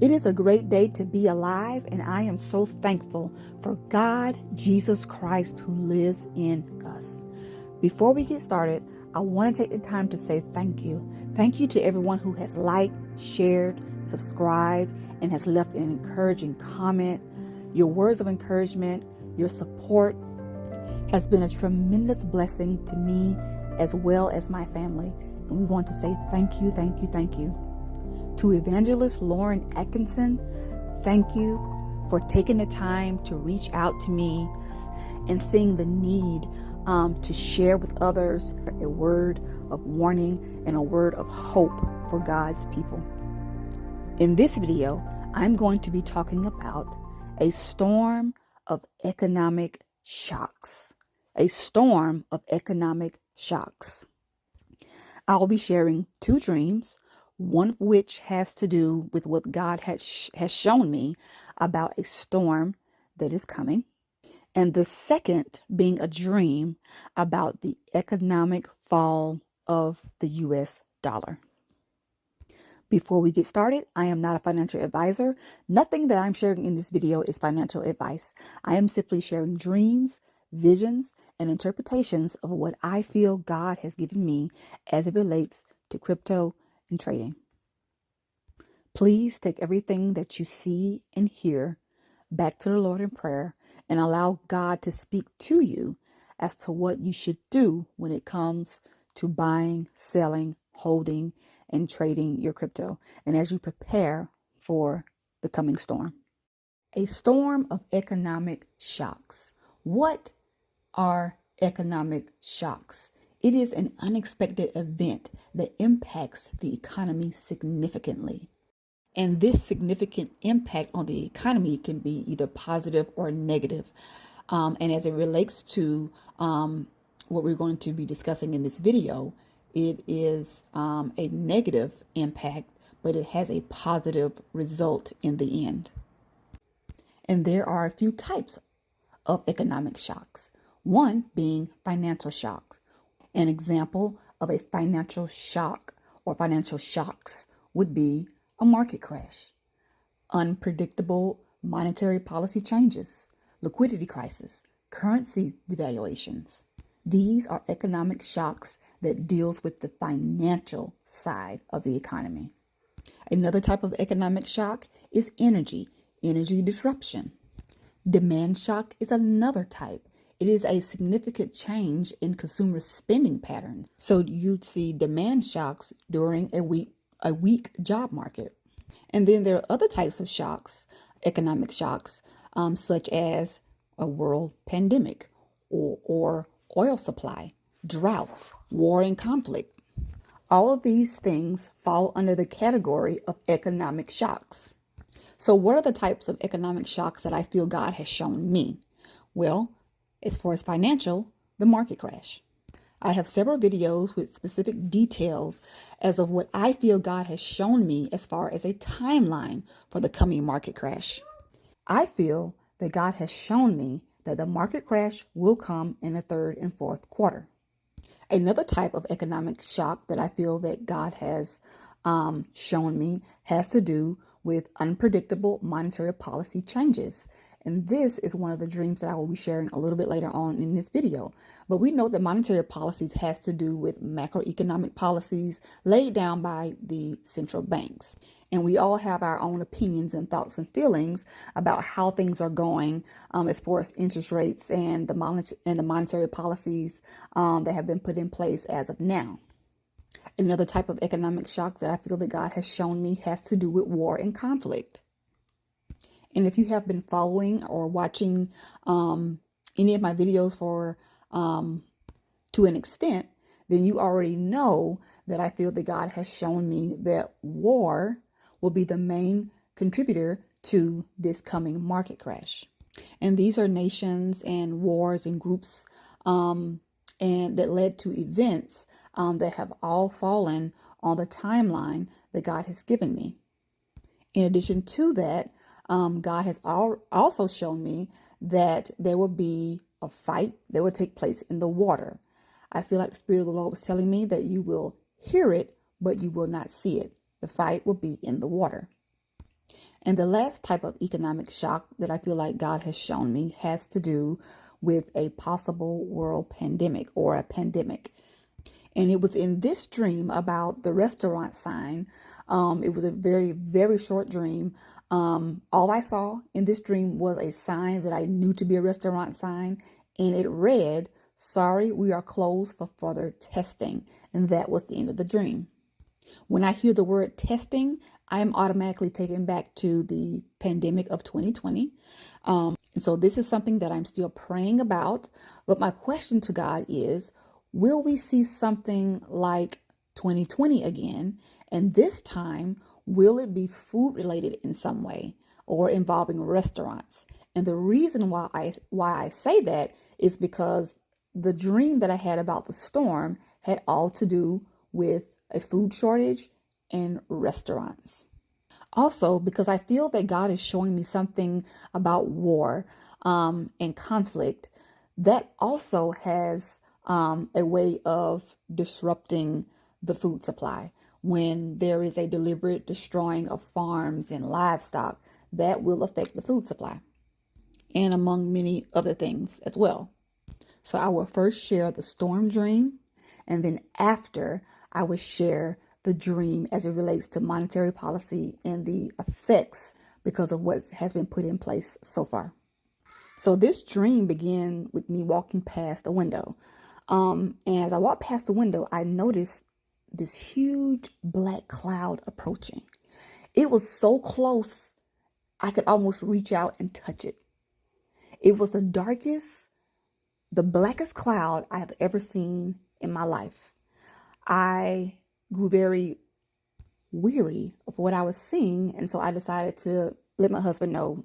It is a great day to be alive, and I am so thankful for God, Jesus Christ, who lives in us. Before we get started, I want to take the time to say thank you. Thank you to everyone who has liked, shared, subscribed, and has left an encouraging comment. Your words of encouragement, your support has been a tremendous blessing to me as well as my family. And we want to say thank you, thank you, thank you. To Evangelist Lauren Atkinson, thank you for taking the time to reach out to me and seeing the need to share with others a word of warning and a word of hope for God's people. In this video, I'm going to be talking about a storm of economic shocks. A storm of economic shocks. I'll be sharing two dreams, one of which has to do with what God has shown me about a storm that is coming, and the second being a dream about the economic fall of the U.S. dollar. Before we get started, I am not a financial advisor. Nothing that I'm sharing in this video is financial advice. I am simply sharing dreams, visions, and interpretations of what I feel God has given me as it relates to crypto and trading. Please take everything that you see and hear back to the Lord in prayer and allow God to speak to you as to what you should do when it comes to buying, selling, holding, and trading your crypto, and as you prepare for the coming storm. A storm of economic shocks. What are economic shocks? It is an unexpected event that impacts the economy significantly. And this significant impact on the economy can be either positive or negative. And as it relates to what we're going to be discussing in this video, it is a negative impact, but it has a positive result in the end. And there are a few types of economic shocks. One being financial shocks. An example of a financial shock or financial shocks would be a market crash, unpredictable monetary policy changes, liquidity crisis, currency devaluations. These are economic shocks that deals with the financial side of the economy. Another type of economic shock is energy disruption. Demand shock is another type. It is a significant change in consumer spending patterns. So you'd see demand shocks during a weak job market. And then there are other types of shocks, economic shocks, such as a world pandemic or oil supply, droughts, war and conflict. All of these things fall under the category of economic shocks. So what are the types of economic shocks that I feel God has shown me? Well, as far as financial, the market crash. I have several videos with specific details as of what I feel God has shown me as far as a timeline for the coming market crash. I feel that God has shown me that the market crash will come in the third and fourth quarter. Another type of economic shock that I feel that God has shown me has to do with unpredictable monetary policy changes. And this is one of the dreams that I will be sharing a little bit later on in this video. But we know that monetary policies has to do with macroeconomic policies laid down by the central banks. And we all have our own opinions and thoughts and feelings about how things are going as far as interest rates and the monetary policies that have been put in place as of now. Another type of economic shock that I feel that God has shown me has to do with war and conflict. And if you have been following or watching any of my videos to an extent, then you already know that I feel that God has shown me that war will be the main contributor to this coming market crash. And these are nations and wars and groups and that led to events that have all fallen on the timeline that God has given me. In addition to that, God has also shown me that there will be a fight that will take place in the water. I feel like the Spirit of the Lord was telling me that you will hear it, but you will not see it. The fight will be in the water. And the last type of economic shock that I feel like God has shown me has to do with a possible world pandemic or a pandemic. And it was in this dream about the restaurant sign. It was a very, very short dream. All I saw in this dream was a sign that I knew to be a restaurant sign, and it read, "Sorry, we are closed for further testing." And that was the end of the dream. When I hear the word testing, I am automatically taken back to the pandemic of 2020. And so this is something that I'm still praying about. But my question to God is, will we see something like 2020 again? And this time, will it be food related in some way or involving restaurants? And the reason why I say that is because the dream that I had about the storm had all to do with a food shortage and restaurants. Also, because I feel that God is showing me something about war and conflict that also has a way of disrupting the food supply. When there is a deliberate destroying of farms and livestock, that will affect the food supply, and among many other things as well. So I will first share the storm dream, and then after I will share the dream as it relates to monetary policy and the effects because of what has been put in place so far. So this dream began with me walking past a window. And as I walked past the window, I noticed this huge black cloud approaching. It was so close, I could almost reach out and touch it. It was the darkest, the blackest cloud I have ever seen in my life. I grew very weary of what I was seeing, and so I decided to let my husband know,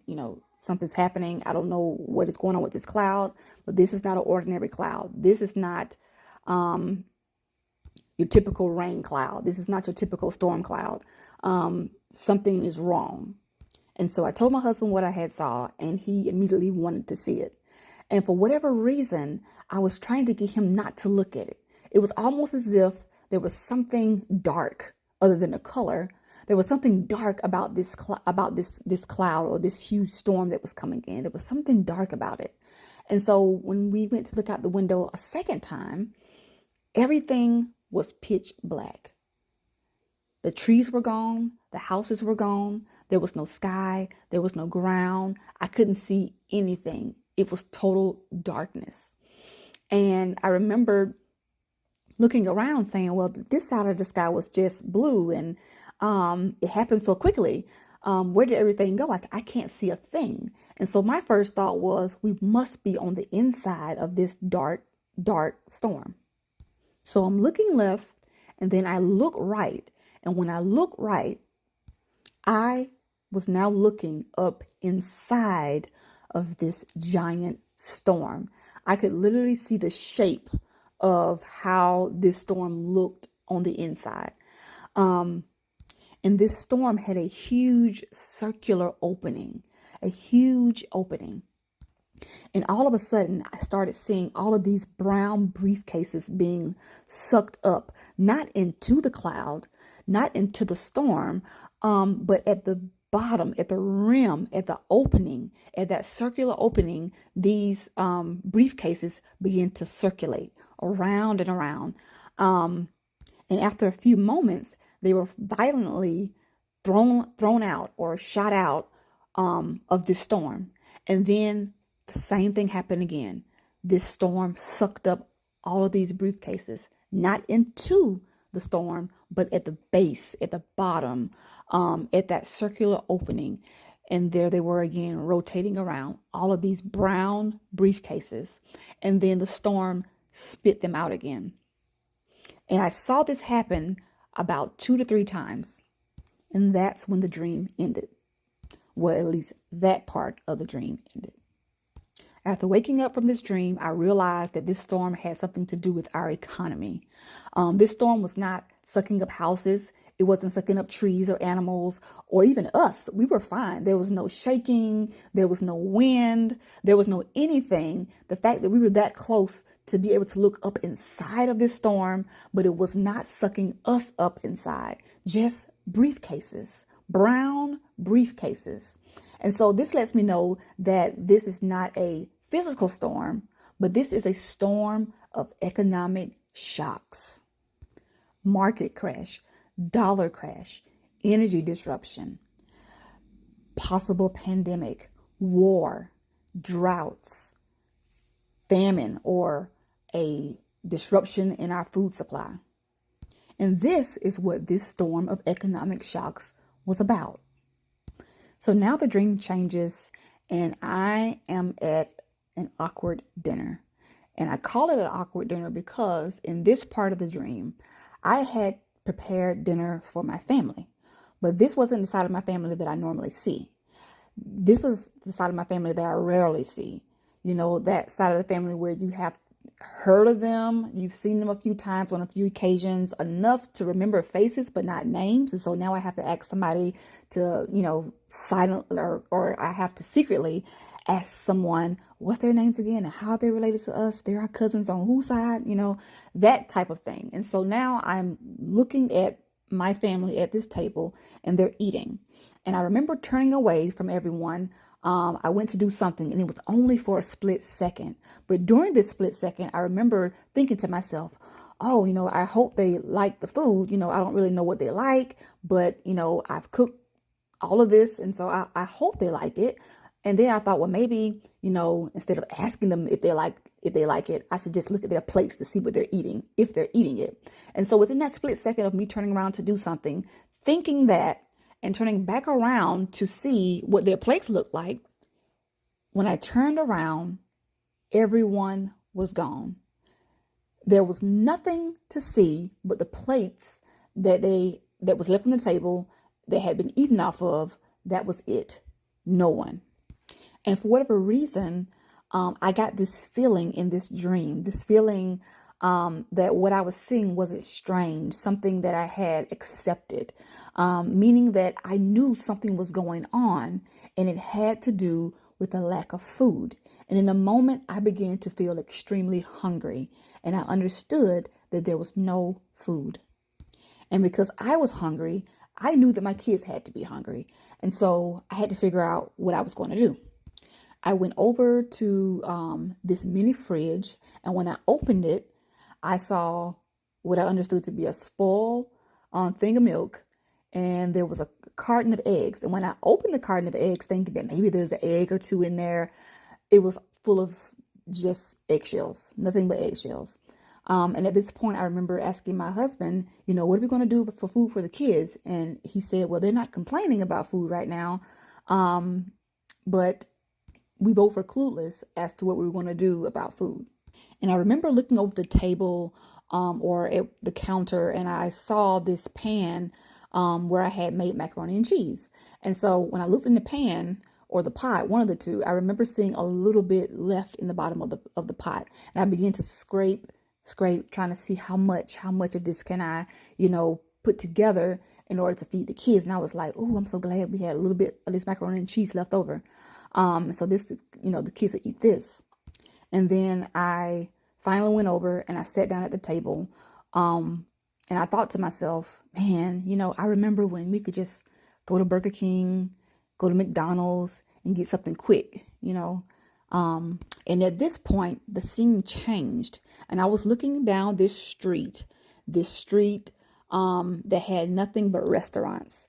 something's happening. I don't know what is going on with this cloud, but this is not an ordinary cloud. This is not your typical rain cloud. This is not your typical storm cloud. Something is wrong. And so I told my husband what I had saw, and he immediately wanted to see it. And for whatever reason, I was trying to get him not to look at it. It was almost as if there was something dark other than the color. There was something dark about this cloud or this huge storm that was coming in. There was something dark about it. And so when we went to look out the window a second time, everything was pitch black. The trees were gone. The houses were gone. There was no sky. There was no ground. I couldn't see anything. It was total darkness. And I remember looking around saying, well, this side of the sky was just blue, and it happened so quickly. Where did everything go? I can't see a thing. And so my first thought was, we must be on the inside of this dark, dark storm. So I'm looking left, and then I look right. And when I look right, I was now looking up inside of this giant storm. I could literally see the shape of how this storm looked on the inside. And this storm had a huge circular opening, a huge opening. And all of a sudden, I started seeing all of these brown briefcases being sucked up, not into the cloud, not into the storm, but at the bottom, at the rim, at the opening, at that circular opening, these briefcases began to circulate around and around. And after a few moments, they were violently thrown out or shot out of this storm. And then the same thing happened again. This storm sucked up all of these briefcases, not into the storm, but at the base, at the bottom, at that circular opening. And there they were again, rotating around, all of these brown briefcases. And then the storm spit them out again. And I saw this happen about 2 to 3 times. And that's when the dream ended. Well, at least that part of the dream ended. After waking up from this dream, I realized that this storm had something to do with our economy. This storm was not sucking up houses. It wasn't sucking up trees or animals or even us. We were fine. There was no shaking. There was no wind. There was no anything. The fact that we were that close to be able to look up inside of this storm, but it was not sucking us up inside. Just briefcases, brown briefcases. And so this lets me know that this is not a physical storm, but this is a storm of economic shocks. Market crash, dollar crash, energy disruption, possible pandemic, war, droughts, famine, or a disruption in our food supply. And this is what this storm of economic shocks was about. So now the dream changes, and I am at an awkward dinner. And I call it an awkward dinner because in this part of the dream, I had prepared dinner for my family. But this wasn't the side of my family that I normally see. This was the side of my family that I rarely see. You know, that side of the family where you have heard of them, you've seen them a few times on a few occasions, enough to remember faces but not names. And so now I have to ask somebody to, silent or I have to secretly ask someone what's their names again and how are they related to us. They're our cousins on whose side, that type of thing. And so now I'm looking at my family at this table and they're eating. And I remember turning away from everyone. I went to do something and it was only for a split second. But during this split second, I remember thinking to myself, oh, I hope they like the food. I don't really know what they like, but, I've cooked all of this. And so I hope they like it. And then I thought, well, maybe, instead of asking them if they like it, I should just look at their plates to see what they're eating, if they're eating it. And so within that split second of me turning around to do something, thinking that, and turning back around to see what their plates looked like, when I turned around, everyone was gone. There was nothing to see but the plates that was left on the table that had been eaten off of. That was it. No one. And for whatever reason, I got this feeling in this dream, this feeling that what I was seeing wasn't strange, something that I had accepted, meaning that I knew something was going on and it had to do with the lack of food. And in a moment, I began to feel extremely hungry and I understood that there was no food. And because I was hungry, I knew that my kids had to be hungry. And so I had to figure out what I was going to do. I went over to this mini fridge, and when I opened it, I saw what I understood to be a spoiled thing of milk, and there was a carton of eggs. And when I opened the carton of eggs, thinking that maybe there's an egg or two in there, it was full of just eggshells, nothing but eggshells. And at this point, I remember asking my husband, what are we going to do for food for the kids? And he said, well, they're not complaining about food right now, but we both were clueless as to what we were going to do about food. And I remember looking over the table or at the counter, and I saw this pan where I had made macaroni and cheese. And so when I looked in the pan or the pot, one of the two, I remember seeing a little bit left in the bottom of the pot. And I began to scrape, trying to see how much of this can I, put together in order to feed the kids. And I was like, oh, I'm so glad we had a little bit of this macaroni and cheese left over. So this, the kids would eat this. And then I finally went over and I sat down at the table. And I thought to myself, man, I remember when we could just go to Burger King, go to McDonald's and get something quick, and at this point, the scene changed and I was looking down this street that had nothing but restaurants.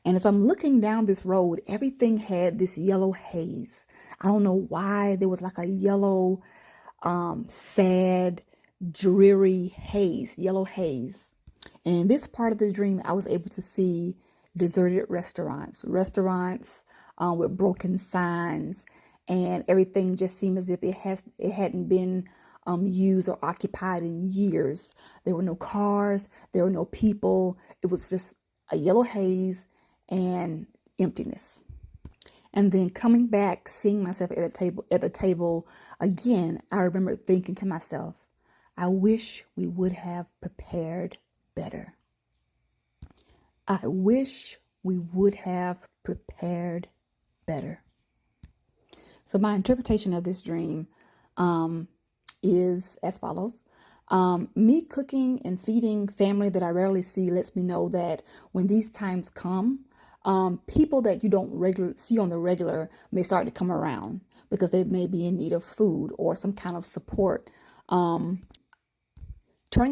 And as I'm looking down this road, everything had this yellow haze. I don't know why there was like a yellow, sad, dreary haze, yellow haze. And in this part of the dream, I was able to see deserted restaurants with broken signs, and everything just seemed as if it hadn't been used or occupied in years. There were no cars, there were no people. It was just a yellow haze and emptiness. And then coming back, seeing myself at the table again, I remember thinking to myself, I wish we would have prepared better. I wish we would have prepared better. So my interpretation of this dream is as follows. Me cooking and feeding family that I rarely see lets me know that when these times come, People that you don't see on the regular may start to come around because they may be in need of food or some kind of support. Turning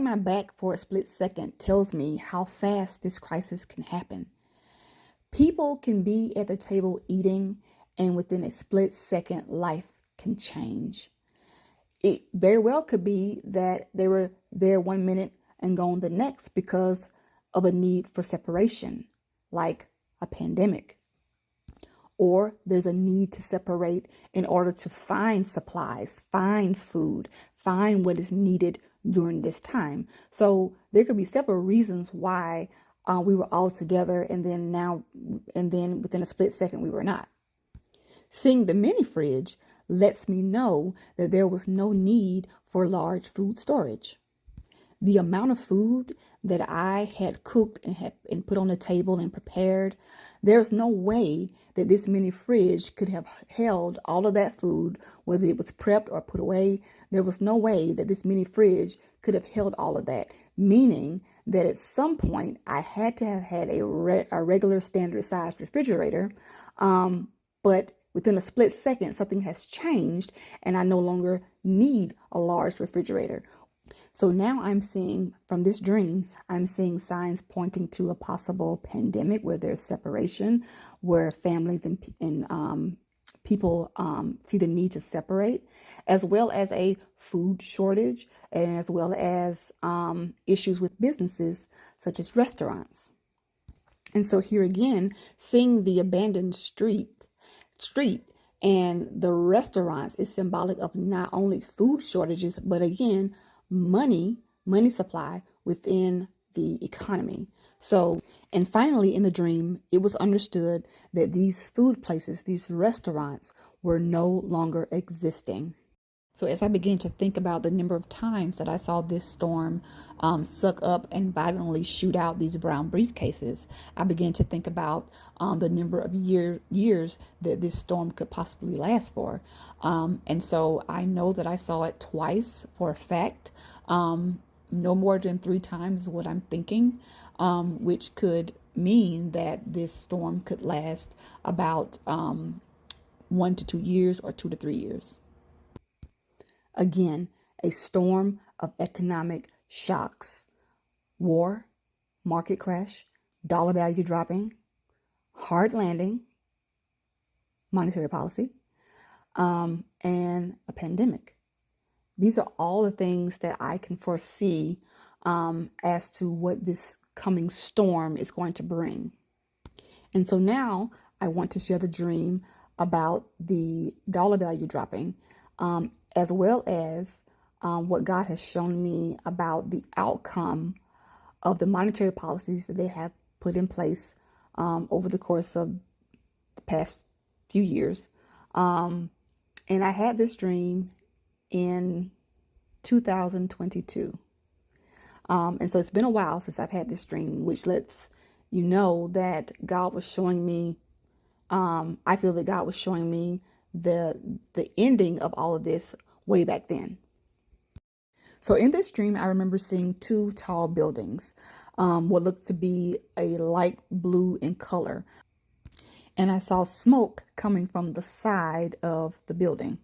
my back for a split second tells me how fast this crisis can happen. People can be at the table eating, and within a split second, life can change. It very well could be that they were there 1 minute and gone the next because of a need for separation, like a pandemic. Or there's a need to separate in order to find supplies, find food, find what is needed during this time. So there could be several reasons why we were all together and then within a split second we were not. Seeing the mini fridge lets me know that there was no need for large food storage. The amount of food that I had cooked and put on the table and prepared, there's no way that this mini fridge could have held all of that food, whether it was prepped or put away. There was no way that this mini fridge could have held all of that, meaning that at some point I had to have had a regular standard sized refrigerator, but within a split second, something has changed and I no longer need a large refrigerator. So now I'm seeing from this dream, I'm seeing signs pointing to a possible pandemic where there's separation, where families and people see the need to separate, as well as a food shortage, and as well as issues with businesses such as restaurants. And so here again, seeing the abandoned street and the restaurants is symbolic of not only food shortages, but again, money supply within the economy. So, and finally in the dream, it was understood that these food places, these restaurants were no longer existing. So as I began to think about the number of times that I saw this storm suck up and violently shoot out these brown briefcases, I began to think about the number of years that this storm could possibly last for. And so I know that I saw it twice for a fact, no more than 3 times what I'm thinking, which could mean that this storm could last about 1 to 2 years or 2 to 3 years. Again, a storm of economic shocks: war, market crash, dollar value dropping, hard landing, monetary policy, and a pandemic. These are all the things that I can foresee as to what this coming storm is going to bring. And so now I want to share the dream about the dollar value dropping, as well as what God has shown me about the outcome of the monetary policies that they have put in place over the course of the past few years. And I had this dream in 2022. And so it's been a while since I've had this dream, which lets you know that God was showing me, I feel that God was showing me the ending of all of this way back then. So in this dream, I remember seeing 2 tall buildings, what looked to be a light blue in color. And I saw smoke coming from the side of the building.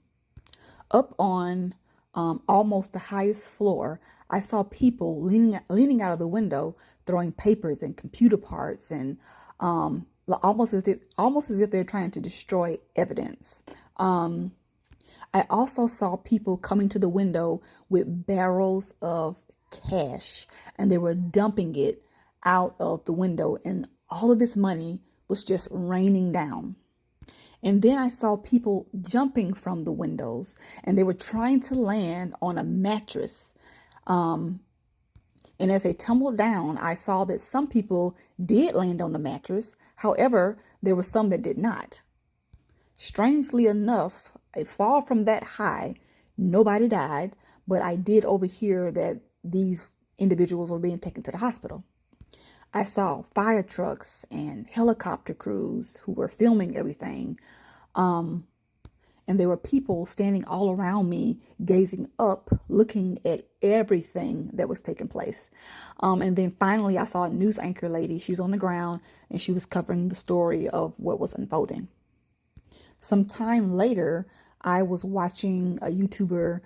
Up on almost the highest floor, I saw people leaning out of the window, throwing papers and computer parts, and almost as if they're trying to destroy evidence. I also saw people coming to the window with barrels of cash, and they were dumping it out of the window, and all of this money was just raining down. And then I saw people jumping from the windows, and they were trying to land on a mattress. And as they tumbled down, I saw that some people did land on the mattress. However, there were some that did not. Strangely enough, a fall from that high, nobody died, but I did overhear that these individuals were being taken to the hospital. I saw fire trucks and helicopter crews who were filming everything. And And there were people standing all around me, gazing up, looking at everything that was taking place. And then finally, I saw a news anchor lady. She was on the ground and she was covering the story of what was unfolding. Some time later, I was watching a YouTuber's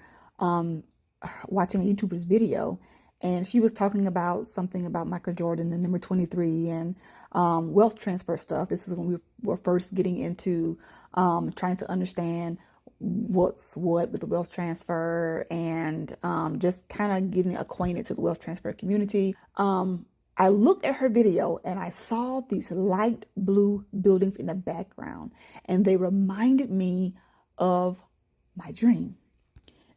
video, and she was talking about something about Michael Jordan, the number 23, and wealth transfer stuff. This is when we were first getting into trying to understand what's what with the wealth transfer, and just kind of getting acquainted to the wealth transfer community. I looked at her video and I saw these light blue buildings in the background, and they reminded me of my dream.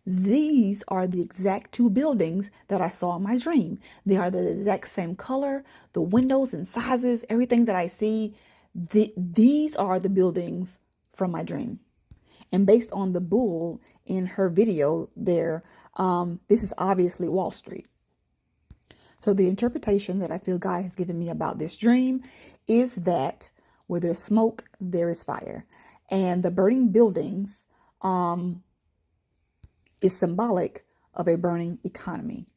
These are the exact two buildings that I saw in my dream. They are the exact same color, the windows and sizes, everything that I see. These are the buildings from my dream. And based on the bull in her video there, this is obviously Wall Street. So the interpretation that I feel God has given me about this dream is that where there's smoke, there is fire. And the burning buildings is symbolic of a burning economy.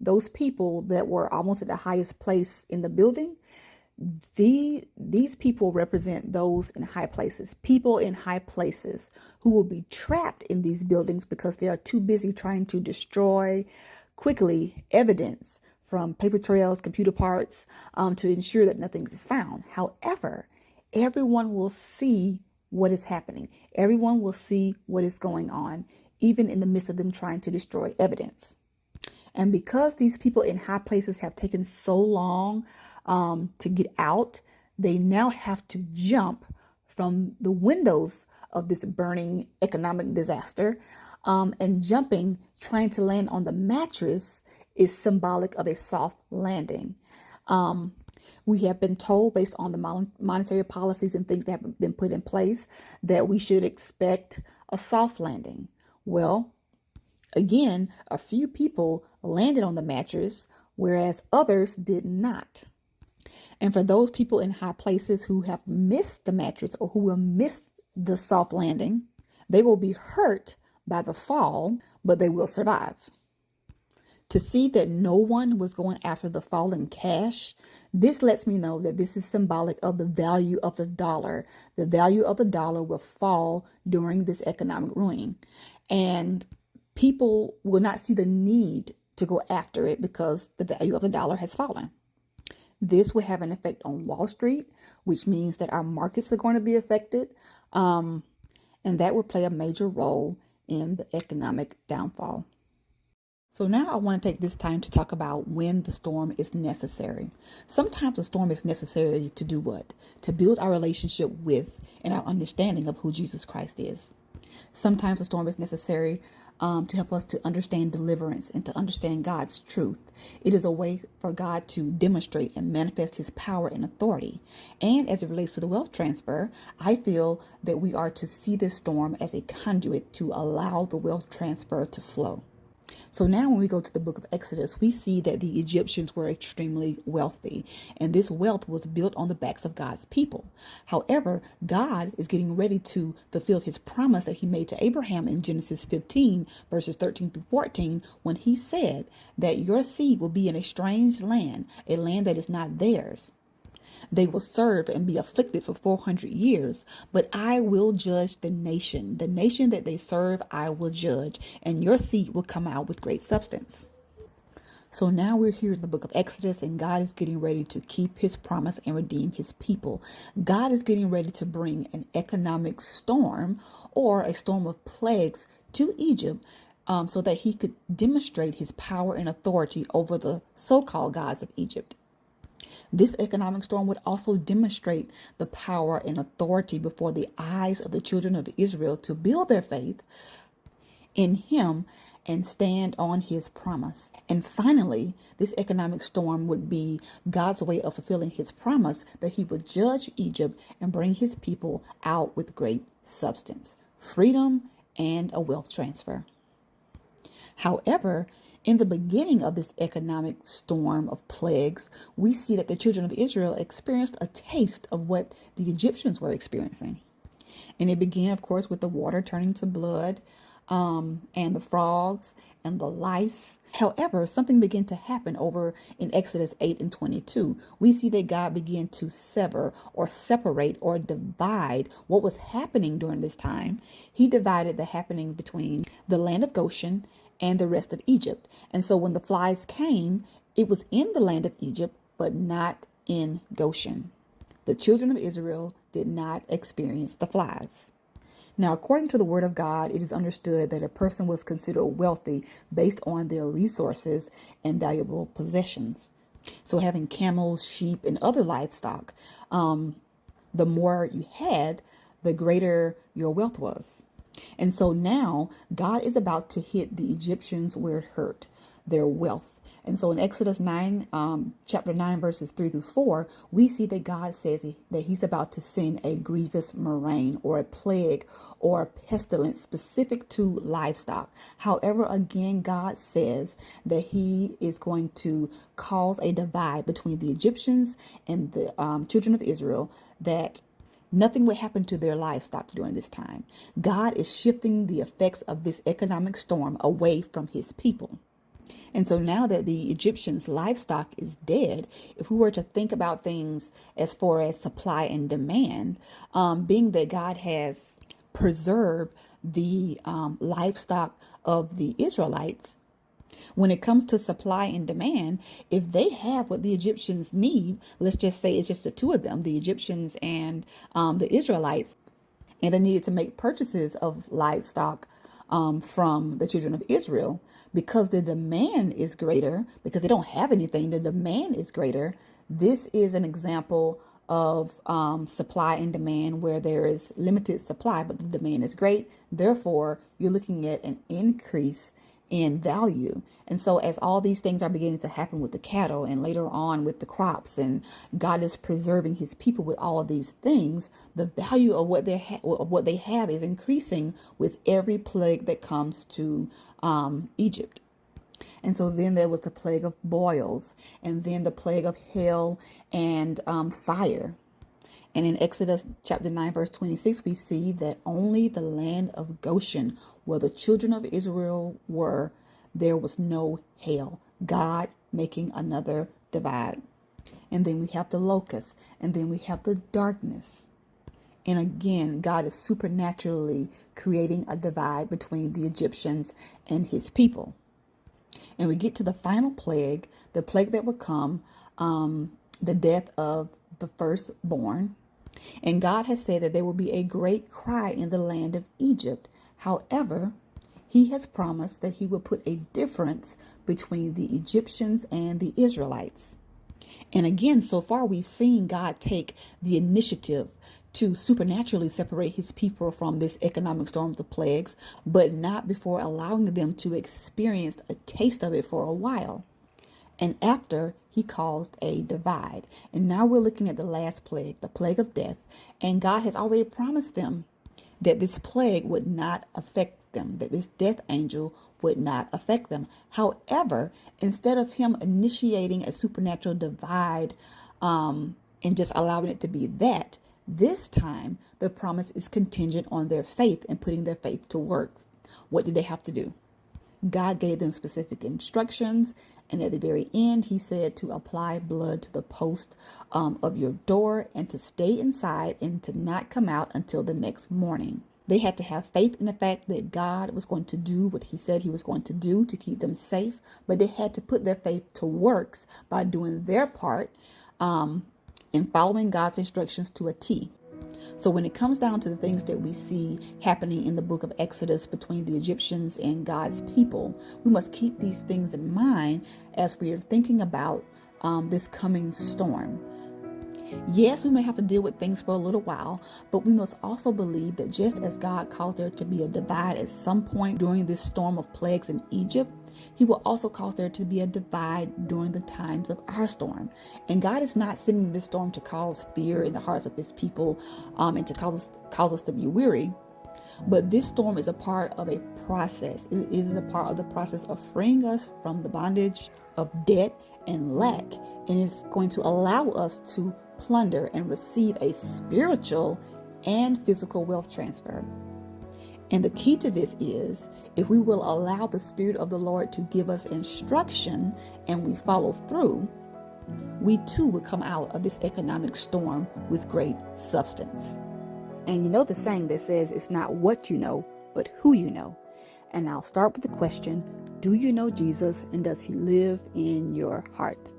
Those people that were almost at the highest place in the building, these people represent those in high places. People in high places who will be trapped in these buildings because they are too busy trying to destroy quickly evidence from paper trails, computer parts, to ensure that nothing is found. However, everyone will see what is happening. Everyone will see what is going on, even in the midst of them trying to destroy evidence. And because these people in high places have taken so long to get out, they now have to jump from the windows of this burning economic disaster. And jumping, trying to land on the mattress, is symbolic of a soft landing. We have been told, based on the monetary policies and things that have been put in place, that we should expect a soft landing. Well, again, a few people landed on the mattress, whereas others did not. And for those people in high places who have missed the mattress or who will miss the soft landing, they will be hurt by the fall, but they will survive. To see that no one was going after the fallen cash, this lets me know that this is symbolic of the value of the dollar. The value of the dollar will fall during this economic ruin, and people will not see the need to go after it because the value of the dollar has fallen. This will have an effect on Wall Street, which means that our markets are going to be affected, and that will play a major role in the economic downfall. So now I want to take this time to talk about when the storm is necessary. Sometimes the storm is necessary to do what? To build our relationship with and our understanding of who Jesus Christ is. Sometimes the storm is necessary to help us to understand deliverance and to understand God's truth. It is a way for God to demonstrate and manifest his power and authority. And as it relates to the wealth transfer, I feel that we are to see this storm as a conduit to allow the wealth transfer to flow. So now when we go to the book of Exodus, we see that the Egyptians were extremely wealthy, and this wealth was built on the backs of God's people. However, God is getting ready to fulfill his promise that he made to Abraham in Genesis 15, verses 13 through 14, when he said that your seed will be in a strange land, a land that is not theirs. They will serve and be afflicted for 400 years, but I will judge the nation. The nation that they serve, I will judge, and your seed will come out with great substance. So now we're here in the book of Exodus, and God is getting ready to keep his promise and redeem his people. God is getting ready to bring an economic storm or a storm of plagues to Egypt, so that he could demonstrate his power and authority over the so-called gods of Egypt. This economic storm would also demonstrate the power and authority before the eyes of the children of Israel to build their faith in him and stand on his promise. And finally, this economic storm would be God's way of fulfilling his promise that he would judge Egypt and bring his people out with great substance, freedom, and a wealth transfer. However, in the beginning of this economic storm of plagues, we see that the children of Israel experienced a taste of what the Egyptians were experiencing. And it began, of course, with the water turning to blood, and the frogs and the lice. However, something began to happen over in Exodus 8 and 22. We see that God began to sever or separate or divide what was happening during this time. He divided the happening between the land of Goshen and the rest of Egypt. And so when the flies came, it was in the land of Egypt, but not in Goshen. The children of Israel did not experience the flies. Now, according to the word of God, it is understood that a person was considered wealthy based on their resources and valuable possessions. So having camels, sheep, and other livestock, the more you had, the greater your wealth was. And so now God is about to hit the Egyptians where it hurt, their wealth. And so in Exodus 9, chapter 9, verses 3 through 4, we see that God says that he's about to send a grievous murrain or a plague or a pestilence specific to livestock. However, again, God says that he is going to cause a divide between the Egyptians and the children of Israel, that nothing would happen to their livestock during this time. God is shifting the effects of this economic storm away from his people. And so now that the Egyptians' livestock is dead, if we were to think about things as far as supply and demand, being that God has preserved the livestock of the Israelites, when it comes to supply and demand, if they have what the Egyptians need, let's just say it's just the two of them, the Egyptians and the Israelites, and they needed to make purchases of livestock from the children of Israel, because the demand is greater, because they don't have anything, the demand is greater. This is an example of supply and demand where there is limited supply, but the demand is great. Therefore, you're looking at an increase in value. And so as all these things are beginning to happen with the cattle and later on with the crops, and God is preserving his people with all of these things, the value of what they have is increasing with every plague that comes to Egypt. And so then there was the plague of boils, and then the plague of hail and fire. And in Exodus chapter 9, verse 26, we see that only the land of Goshen, where the children of Israel were, there was no hail. God making another divide. And then we have the locusts, and then we have the darkness. And again, God is supernaturally creating a divide between the Egyptians and his people. And we get to the final plague, the plague that would come, the death of the firstborn. And God has said that there will be a great cry in the land of Egypt. However, he has promised that he will put a difference between the Egyptians and the Israelites. And again, so far we've seen God take the initiative to supernaturally separate his people from this economic storm of the plagues, but not before allowing them to experience a taste of it for a while. And after, he caused a divide. And now we're looking at the last plague, the plague of death. And God has already promised them that this plague would not affect them, that this death angel would not affect them. However, instead of him initiating a supernatural divide and just allowing it to be that, this time the promise is contingent on their faith and putting their faith to work. What did they have to do? God gave them specific instructions, and at the very end, he said to apply blood to the post of your door and to stay inside and to not come out until the next morning. They had to have faith in the fact that God was going to do what he said he was going to do to keep them safe, but they had to put their faith to works by doing their part in following God's instructions to a T. So when it comes down to the things that we see happening in the book of Exodus between the Egyptians and God's people, we must keep these things in mind as we are thinking about this coming storm. Yes, we may have to deal with things for a little while, but we must also believe that just as God caused there to be a divide at some point during this storm of plagues in Egypt, he will also cause there to be a divide during the times of our storm. And God is not sending this storm to cause fear in the hearts of his people and to cause us to be weary. But this storm is a part of a process. It is a part of the process of freeing us from the bondage of debt and lack. And it's going to allow us to plunder and receive a spiritual and physical wealth transfer. And the key to this is if we will allow the Spirit of the Lord to give us instruction and we follow through, we too will come out of this economic storm with great substance. And you know the saying that says it's not what you know, but who you know. And I'll start with the question, do you know Jesus and does he live in your heart?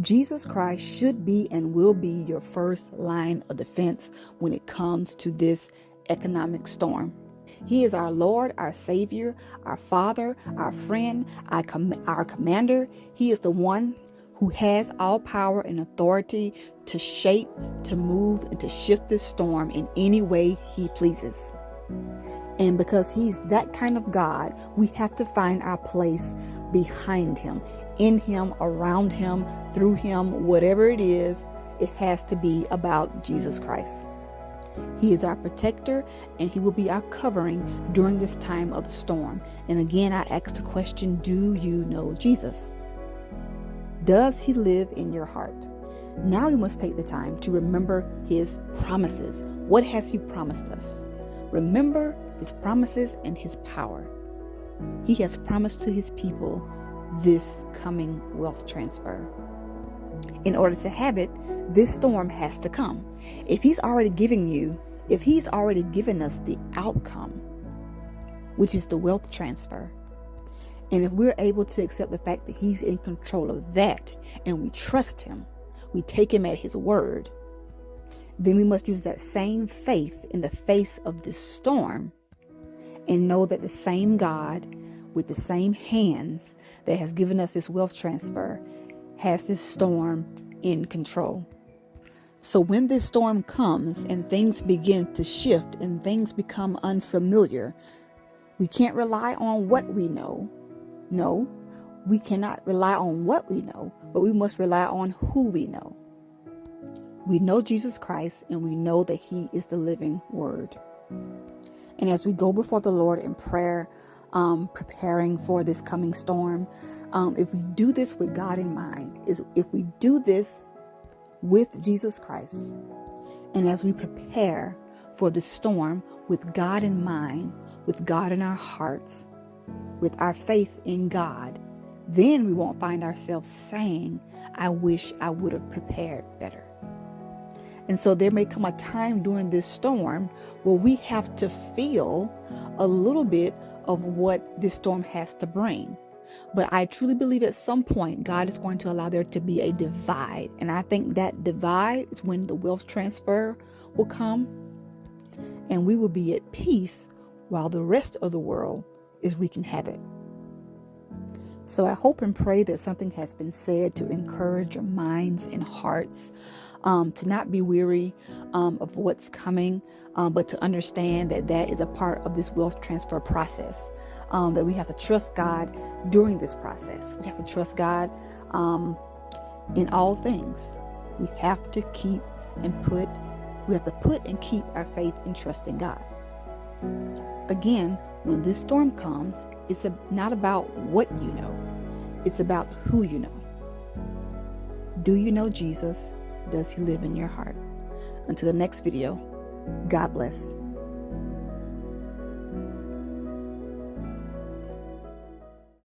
Jesus Christ should be and will be your first line of defense when it comes to this economic storm. He is our Lord, our Savior, our Father, our friend, our commander. He is the one who has all power and authority to shape, to move, and to shift this storm in any way he pleases. And because he's that kind of God, we have to find our place behind him, in him, around him, through him, whatever it is, it has to be about Jesus Christ. He is our protector and he will be our covering during this time of the storm. And again, I ask the question, do you know Jesus? Does he live in your heart? Now we must take the time to remember his promises. What has he promised us? Remember his promises and his power. He has promised to his people this coming wealth transfer. In order to have it, this storm has to come. If he's already given us the outcome, which is the wealth transfer, and if we're able to accept the fact that he's in control of that and we trust him, we take him at his word, then we must use that same faith in the face of this storm and know that the same God with the same hands that has given us this wealth transfer has this storm in control. So when this storm comes and things begin to shift and things become unfamiliar, we can't rely on what we know. No, we cannot rely on what we know, but we must rely on who we know. We know Jesus Christ and we know that he is the living word. And as we go before the Lord in prayer, preparing for this coming storm, if we do this with God in mind, if we do this with Jesus Christ, and as we prepare for the storm with God in mind, with God in our hearts, with our faith in God, then we won't find ourselves saying, I wish I would have prepared better. And so there may come a time during this storm where we have to feel a little bit of what this storm has to bring. But I truly believe at some point God is going to allow there to be a divide. And I think that divide is when the wealth transfer will come and we will be at peace while the rest of the world is wreaking havoc. So I hope and pray that something has been said to encourage your minds and hearts, to not be weary of what's coming, but to understand that that is a part of this wealth transfer process, that we have to trust God during this process. We have to trust God in all things. We have to put and keep our faith and trust in God. Again, when this storm comes, it's not about what you know. It's about who you know. Do you know Jesus? Does he live in your heart? Until the next video, God bless.